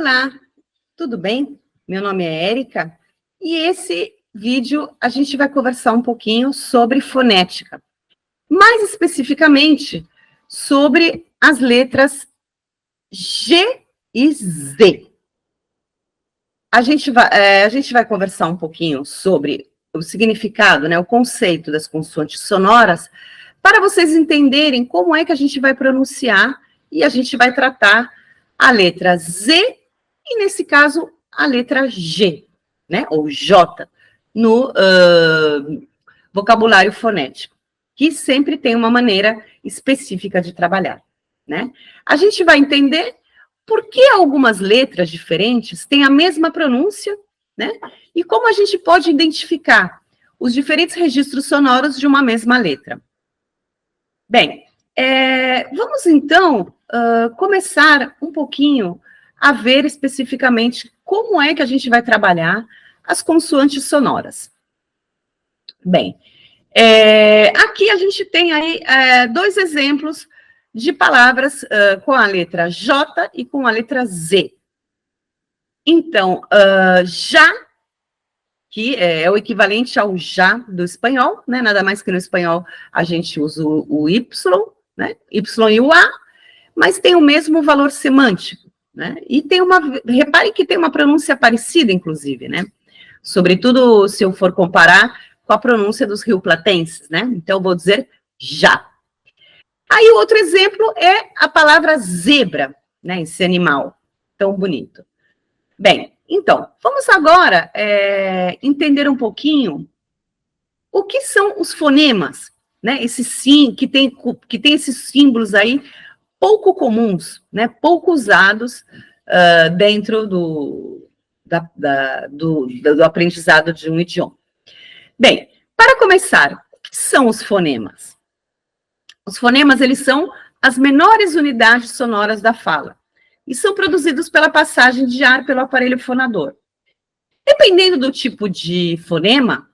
Olá, tudo bem? Meu nome é Érica e esse vídeo a gente vai conversar um pouquinho sobre fonética, mais especificamente sobre as letras G e Z. A gente vai conversar um pouquinho sobre o significado, né, o conceito das consoantes sonoras, para vocês entenderem como é que a gente vai pronunciar e a gente vai tratar a letra Z e, nesse caso, a letra G, né, ou J, no vocabulário fonético, que sempre tem uma maneira específica de trabalhar, né? A gente vai entender por que algumas letras diferentes têm a mesma pronúncia, né? E como a gente pode identificar os diferentes registros sonoros de uma mesma letra. Bem, vamos então começar um pouquinho a ver especificamente como é que a gente vai trabalhar as consoantes sonoras. Bem, aqui a gente tem aí dois exemplos de palavras com a letra J e com a letra Z. Então, já, que é o equivalente ao já do espanhol, né? Nada mais que no espanhol a gente usa o Y, né? Y e o A, mas tem o mesmo valor semântico, né? E repare que tem uma pronúncia parecida, inclusive, né? Sobretudo se eu for comparar com a pronúncia dos rioplatenses, né? Então, eu vou dizer já. Aí, o outro exemplo é a palavra zebra, né? Esse animal tão bonito. Bem, então, vamos agora entender um pouquinho o que são os fonemas, né? Que tem esses símbolos aí pouco comuns, né? Pouco usados dentro do aprendizado de um idioma. Bem, para começar, o que são os fonemas? Os fonemas, eles são as menores unidades sonoras da fala e são produzidos pela passagem de ar pelo aparelho fonador. Dependendo do tipo de fonema,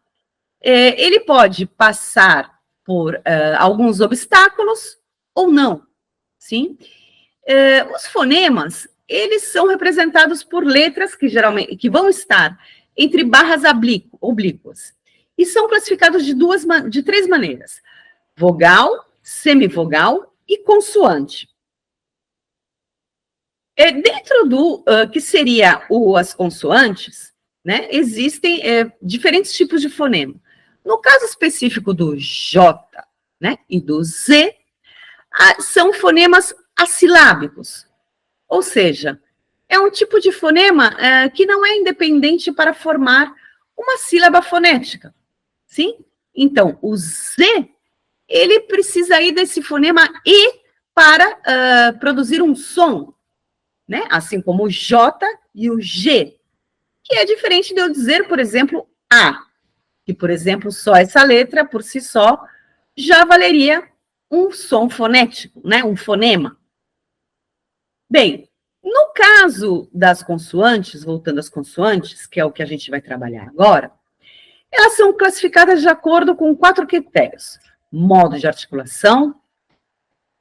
ele pode passar por alguns obstáculos ou não, sim? Os fonemas, eles são representados por letras que vão estar entre barras oblíquas e são classificados de três maneiras: vogal, semivogal e consoante. Dentro do que seria as consoantes, né, existem diferentes tipos de fonema. No caso específico do J, né, e do Z, são fonemas assilábicos, ou seja, é um tipo de fonema que não é independente para formar uma sílaba fonética, sim? Então, o Z, ele precisa ir desse fonema I para produzir um som, né? Assim como o J e o G, que é diferente de eu dizer, por exemplo, A, que, por exemplo, só essa letra, por si só, já valeria um som fonético, né? Um fonema. Bem, no caso das consoantes, voltando às consoantes, que é o que a gente vai trabalhar agora, elas são classificadas de acordo com 4 critérios: modo de articulação,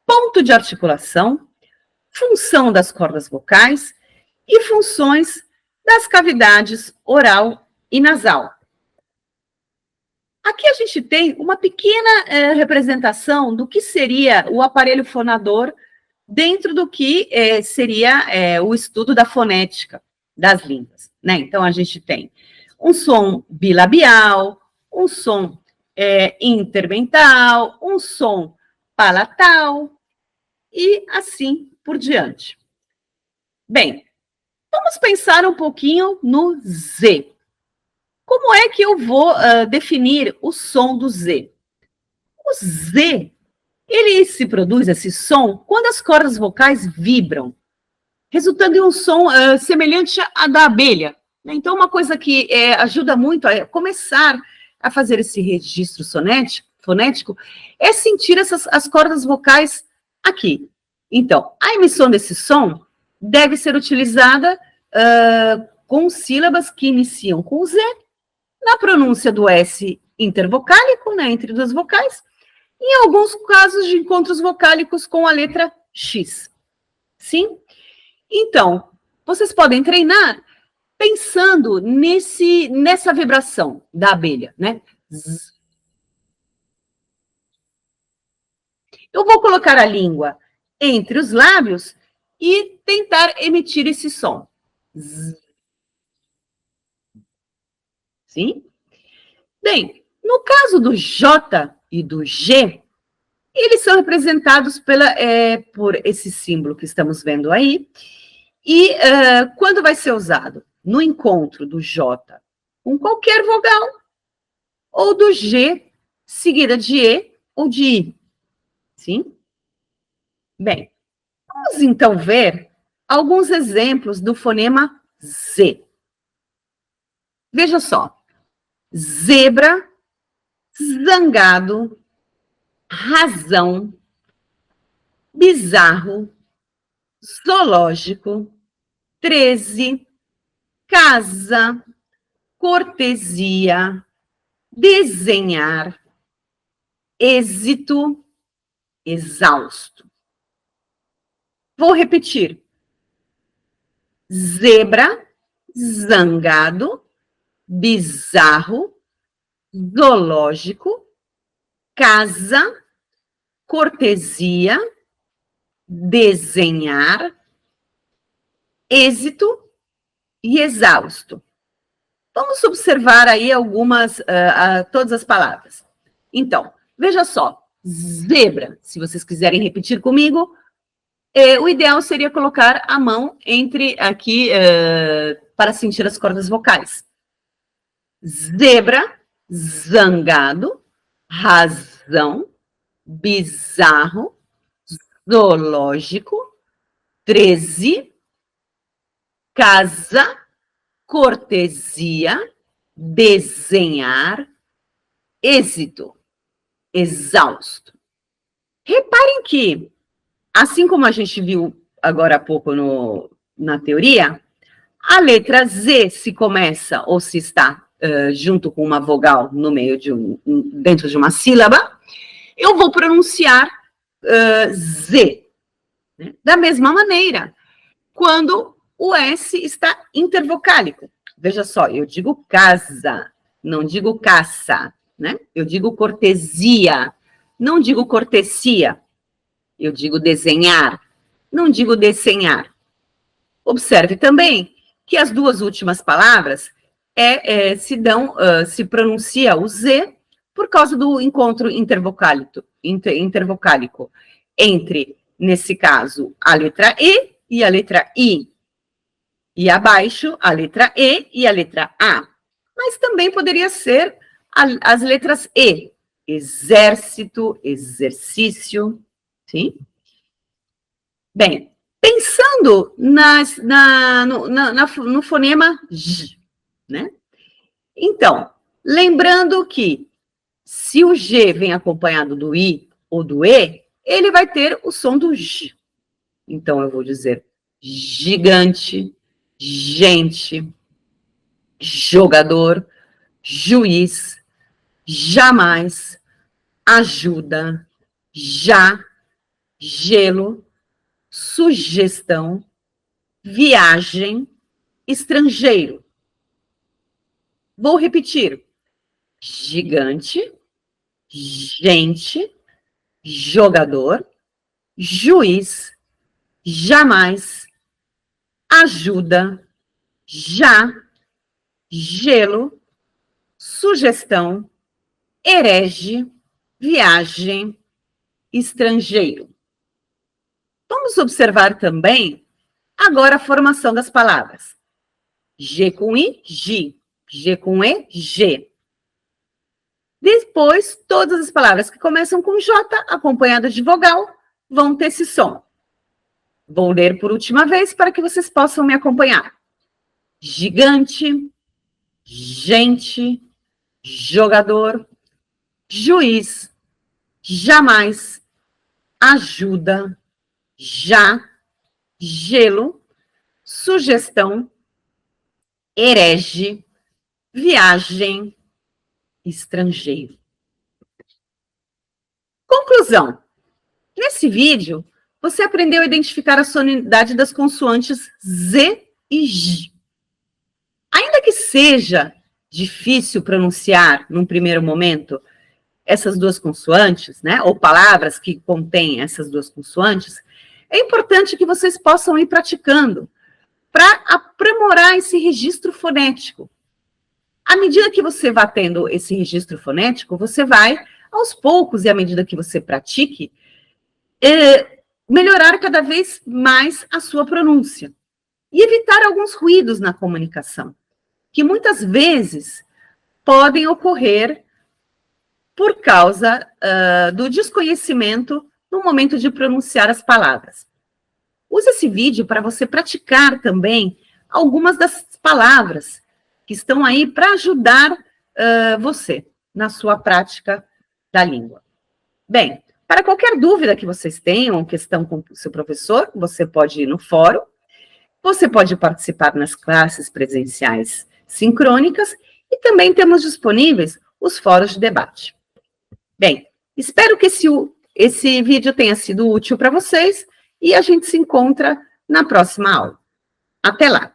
ponto de articulação, função das cordas vocais e funções das cavidades oral e nasal. Aqui a gente tem uma pequena representação do que seria o aparelho fonador dentro do que seria o estudo da fonética das línguas, né? Então, a gente tem um som bilabial, um som intermental, um som palatal e assim por diante. Bem, vamos pensar um pouquinho no Z. Como é que eu vou definir o som do Z? O Z, ele se produz, esse som, quando as cordas vocais vibram, resultando em um som semelhante à da abelha. Então, uma coisa que ajuda muito a começar a fazer esse registro fonético é sentir as cordas vocais aqui. Então, a emissão desse som deve ser utilizada com sílabas que iniciam com Z, na pronúncia do S intervocálico, né, entre duas vocais, e em alguns casos de encontros vocálicos com a letra X. Sim? Então, vocês podem treinar pensando nessa vibração da abelha, né? Zzz. Eu vou colocar a língua entre os lábios e tentar emitir esse som. Zzz. Sim? Bem, no caso do J e do G, eles são representados por esse símbolo que estamos vendo aí. E quando vai ser usado? No encontro do J com qualquer vogal, ou do G, seguida de E ou de I. Sim? Bem, vamos então ver alguns exemplos do fonema Z. Veja só. Zebra, zangado, razão, bizarro, zoológico, 13, casa, cortesia, desenhar, êxito, exausto. Vou repetir. Zebra, zangado, bizarro, zoológico, casa, cortesia, desenhar, êxito e exausto. Vamos observar aí todas as palavras. Então, veja só, zebra, se vocês quiserem repetir comigo, o ideal seria colocar a mão entre aqui para sentir as cordas vocais. Zebra, zangado, razão, bizarro, zoológico, 13, casa, cortesia, desenhar, êxito, exausto. Reparem que, assim como a gente viu agora há pouco na teoria, a letra Z se começa ou se está junto com uma vogal no meio dentro de uma sílaba, eu vou pronunciar Z. Né? Da mesma maneira, quando o S está intervocálico. Veja só, eu digo casa, não digo caça, né? Eu digo cortesia, não digo cortesia. Eu digo desenhar, não digo desenhar. Observe também que as duas últimas palavras se pronuncia o Z por causa do encontro intervocálico entre, nesse caso, a letra E e a letra I. E abaixo, a letra E e a letra A. Mas também poderia ser as letras E. Exército, exercício, sim? Bem, pensando no fonema J, né? Então, lembrando que se o G vem acompanhado do I ou do E, ele vai ter o som do J. Então, eu vou dizer gigante, gente, jogador, juiz, jamais, ajuda, já, gelo, sugestão, viagem, estrangeiro. Vou repetir. Gigante, gente, jogador, juiz, jamais, ajuda, já, gelo, sugestão, herege, viagem, estrangeiro. Vamos observar também agora a formação das palavras. G com I, G. G com E, G. Depois, todas as palavras que começam com J, acompanhadas de vogal, vão ter esse som. Vou ler por última vez para que vocês possam me acompanhar. Gigante, gente, jogador, juiz, jamais, ajuda, já, gelo, sugestão, herege, viagem, estrangeiro. Conclusão. Nesse vídeo, você aprendeu a identificar a sonoridade das consoantes Z e J. Ainda que seja difícil pronunciar, num primeiro momento, essas duas consoantes, né, ou palavras que contêm essas duas consoantes, é importante que vocês possam ir praticando para aprimorar esse registro fonético. À medida que você vai tendo esse registro fonético, você vai, aos poucos, e à medida que você pratique, melhorar cada vez mais a sua pronúncia. E evitar alguns ruídos na comunicação, que muitas vezes podem ocorrer por causa do desconhecimento no momento de pronunciar as palavras. Use esse vídeo para você praticar também algumas das palavras que estão aí para ajudar você na sua prática da língua. Bem, para qualquer dúvida que vocês tenham, questão com o seu professor, você pode ir no fórum, você pode participar nas classes presenciais sincrônicas e também temos disponíveis os fóruns de debate. Bem, espero que esse vídeo tenha sido útil para vocês e a gente se encontra na próxima aula. Até lá!